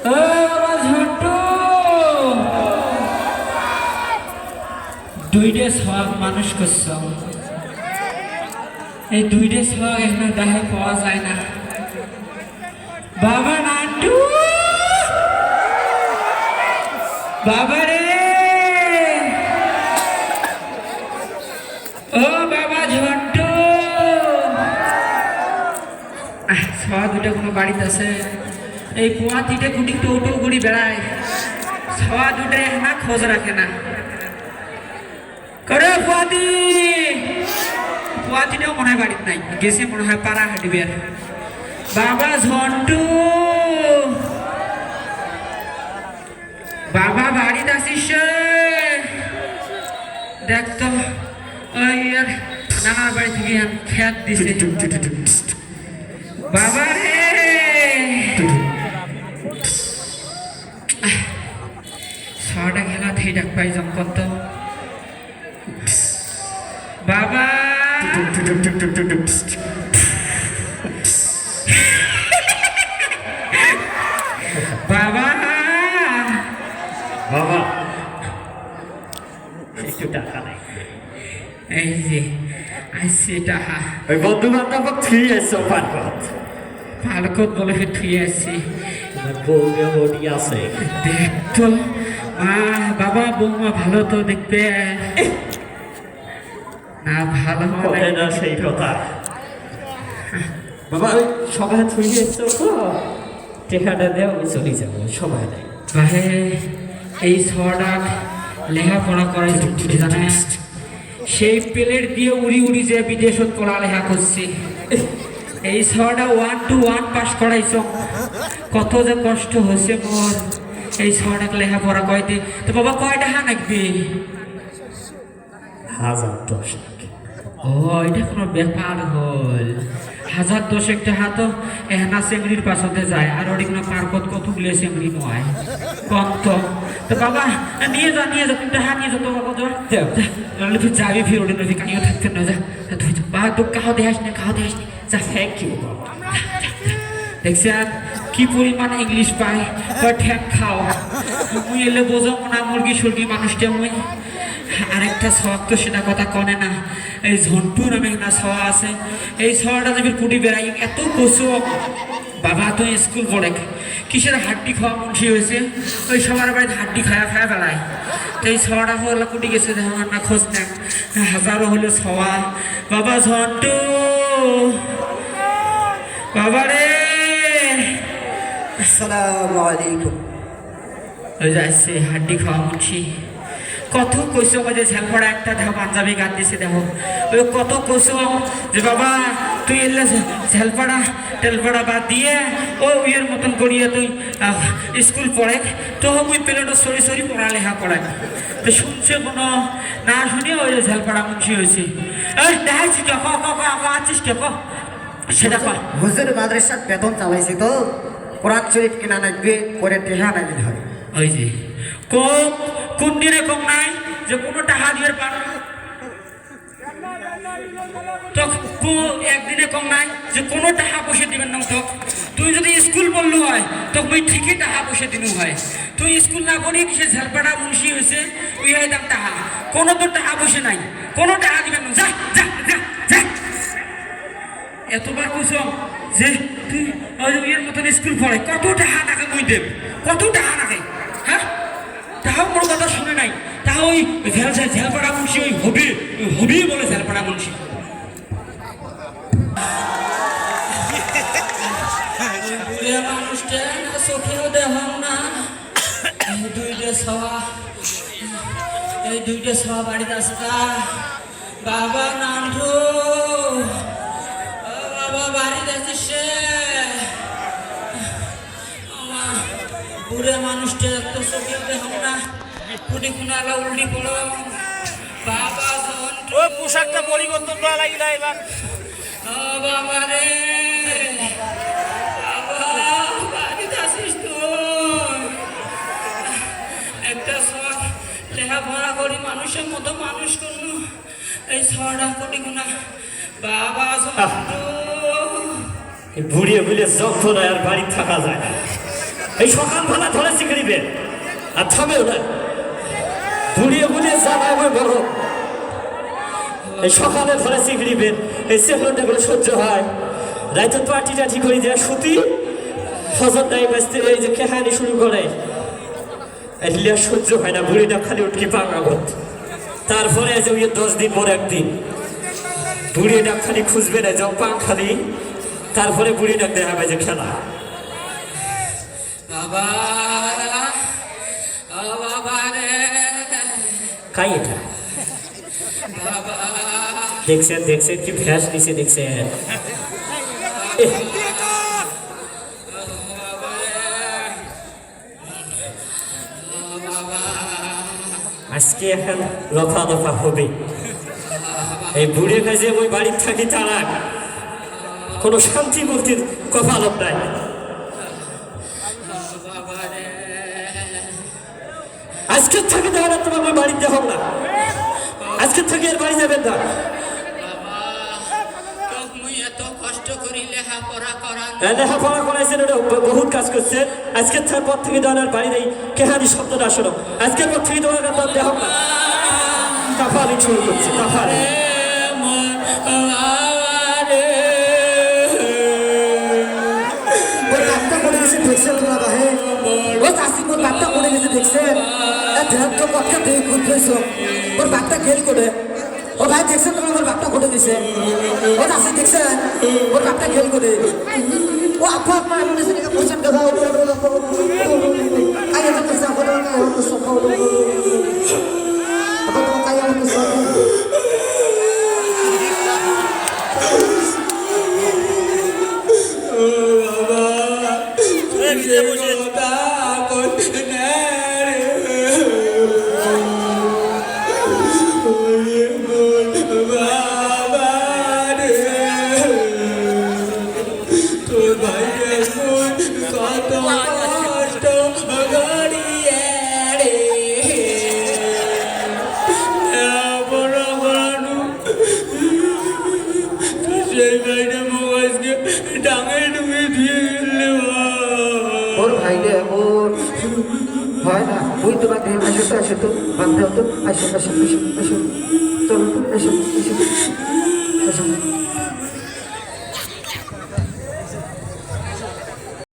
ও বাবা ঝন্টু দুইটা সব মানুষ করছ এই দুইটা সব এখানে দেখায় পাওয়া যায় না বাবা নান্টু বাবা রে ও বাবা ঝন্টু সব দুটা কোনো বাড়িতে আছে এই পোয়া তিনটে গুটি টোটো গুড়ি বেড়ায় সবা দুটো না খোঁজ রাখে না করে পোয়াতিটাও মনে হয় বাড়িতে নাই গেছে মনে হয় পাড়া হাঁটবে বাবা ঝন্টু বাবা বাড়িতে আসিস দেখ তো ওই আর নানার বাড়ি থেকে খেত দিছে বাবা রে ছটা খেলা থেই ডাক পাই জম কত বাবা বাবা বাবা একটু টাকা নাই এই যে আসছে টাকা ওই বন্ধু বান্ধব থুই এসো পারকত পালকত বলে থুই আসছি বউকে বডি আছে দেখ তো বাবা বৌমা ভালো তো দেখবে না ভালো হবে না সেই কথা বাবা ওই সবাই থুই এসো তো টেকাটা দেও আমি চলে যাবো সবাই নাই ভাই এই ছটা লেখাপড়া করাই ছুটি জানে সেই প্লেট দিয়ে উড়ি উড়ি যে বিদেশত পড়ালেখা করছি এই ছটা 1 to 1 পাস করাইছ কত যে কষ্ট হয়েছে মোর এই ছটা লেখাপড়া কয়তে তো বাবা কয়টা হা নাকবি 1010 টাকা ও এটা কোনো ব্যাপার হল 1010 টাকা তো এহনা চেংড়ির পাছতে যায় আর ওটি কোনো পার্কত কতগুলো চেংড়ি নয় কম তো বাবা নিয়ে যা তুমি টাকা নিয়ে যা তো বাবা তোর ফির যাবি ফির ওটি নদী কানিও থাকতে না যা তুই বা তো কাহো দেখাস না যা থ্যাংক ইউ বাবা দেখছি আর কি পরিমাণ ইংলিশ পাই ঠ্যাং খাও মুই এলে বোঝো না মুরগি সুরগি মানুষটা মুই আরেকটা শখ তো সেটা কথা কনে না এই ঝন্টু নামে না ছ আছে এই ছটা যাবি কুটি বেড়াই এত কচু বাবা তো স্কুল পড়ে কিসের হাড্ডি খাওয়া মুন্সি হয়েছে ওই সবার বাড়িতে হাড্ডি খায়া বেড়ায় তো এই ছটা হলো কুটি গেছে আমার না খোঁজ নেন হাজারো হলো ছয়া বাবা ঝন্টু বাবা রে আসসালামু আলাইকুম ওই যাচ্ছে হাড্ডি খাওয়া মুন্সি কত কইস যে ঝালপড়া একটা দেখো পাঞ্জাবি গান দিছে দেখো ওই কত কইস যে বাবা তুই এলে ঝালপড়া টেলপড়া বাদ দিয়ে ও ইয়ের মতন করিয়ে তুই স্কুল পড়ে তো ওই পেলেটা সরি পড়ালেখা করায় তো শুনছে কোনো না শুনে ওই ঝালপড়া মুন্সি হয়েছে এই দেখাচ্ছি ক আছিস ক সেটা ক হুজুর মাদ্রাসার বেতন চালাইছে তো কোরআন শরীফ কিনা নাকবে করে টেহা নাকি ধরে ওই যে কোন দিনে কম নাই যে কোনো টাকা দিয়ে পার তো একদিনে কম নাই যে কোনো টাকা পয়সা দিবেন না তো তুই যদি স্কুল পড়লু হয় তো ওই ঠিকই টাকা পয়সা দিনু হয় তুই স্কুল না করি সে ঝালপাড়া মুন্সি হয়েছে ওই হয় দাম টাকা কোনো তো টাকা পয়সা নাই কোনো টাকা দিবেন না যা এতবার কইস যে তুই এর মতন স্কুল পড়ে কত টাকা নাকে মুই দেব কত টাকা নাকে হ্যাঁ তাও কোনো কথা শুনে নাই তাও ওই ঝালপাড়া মুন্সি ওই হবি বলে ঝালপাড়া মুন্সি মানুষটা চোখেও দেখাম না এই দুইটা সবা বাড়িতে আছে বাবা নান্টু বাবা বাড়িতে আছিস বুড়ে মানুষটা এত চোখেও দেখাম না কুটি কুনালা উল্টি পড়ো বাবা ও পোশাকটা পরিবর্তন করা লাগিলা এবার বাবা রে বাবা বাড়িতে আসিস তুই একটা শখ লেখাপড়া করি মানুষের মতো মানুষ করলু এই ছড়া কোটি গুণা বাবা বুড়িয়ে বুড়িয়ে যখন আর বাড়ি থাকা যায় না এই সকালবেলা ধরে শিখরিবে আর থামেও না, বুড়িয়ে বুড়িয়ে জ্বালায় বই বড়। এই সকালে ধরে শিখরিবেন, এই সেগুলোটা করে সহ্য হয়। রাইতে পার্টি টাটি করে দেওয়া সুতি ফজর নাই বাঁচতে এই যে কেহানি শুরু করে, এগুলি আর সহ্য হয় না। বুড়িটা খালি উঠকি পাঙাগত। তারপরে যে ওই 10 দিন পর একদিন বুড়ি ডাক খালি খুঁজবে না, যাও পাং খালি। তারপরে বুড়ি ডাক দেখা পাই যে খেলা। বাবা ও বাবা রে কাই এটা বাবা, দেখছেন দেখছেন কি ভ্যাস নিচে দেখছেন। আজকে এখন রফা দফা হবে। এই বুড়ে কাজে ওই বাড়ির থাকি তারা কোনো শান্তি বলতে কপালত নাই। আজকের থাকি দেওয়া না, তোমার ওই বাড়িতে হোক না। আজকের থেকে এর বাড়ি যাবেন না। এত কষ্ট করি লেখাপড়া করান, লেখাপড়া করাইছেন, ওটা বহুত কাজ করছে। আজকের পর থেকে দেওয়ার বাড়ির এই কেহানি শব্দটা শোনো। আজকের পর থেকে দেওয়ার দেহ না। কাফালি শুরু করছে, কাফালি। ওই বাপটা পড়ে গেছে দেখছেন তোমরা বাহে, ওই চাষি মোর বাপটা পড়ে গেছে দেখছেন। ধ্যান তো কথা দিয়ে ঘুরতেছ, ওর বাপটা খেল করে। ও ভাই দেখছেন তোমরা ওর বাপটা ঘটে দিছে, ও চাষি দেখছেন ওর বাপটা খেল করে। ও আপা আপা এমন এসে দেখে পয়সা দেওয়া আগে তো পয়সা করে তো সব apa tuh kayak apa tuh ওর ভাই রে ওর হয় না। ওই তো বাদ আসো তো আসো তো বাদ দাও তো, আসো আসো আসো আসো চলো তো আসো আসো আসো।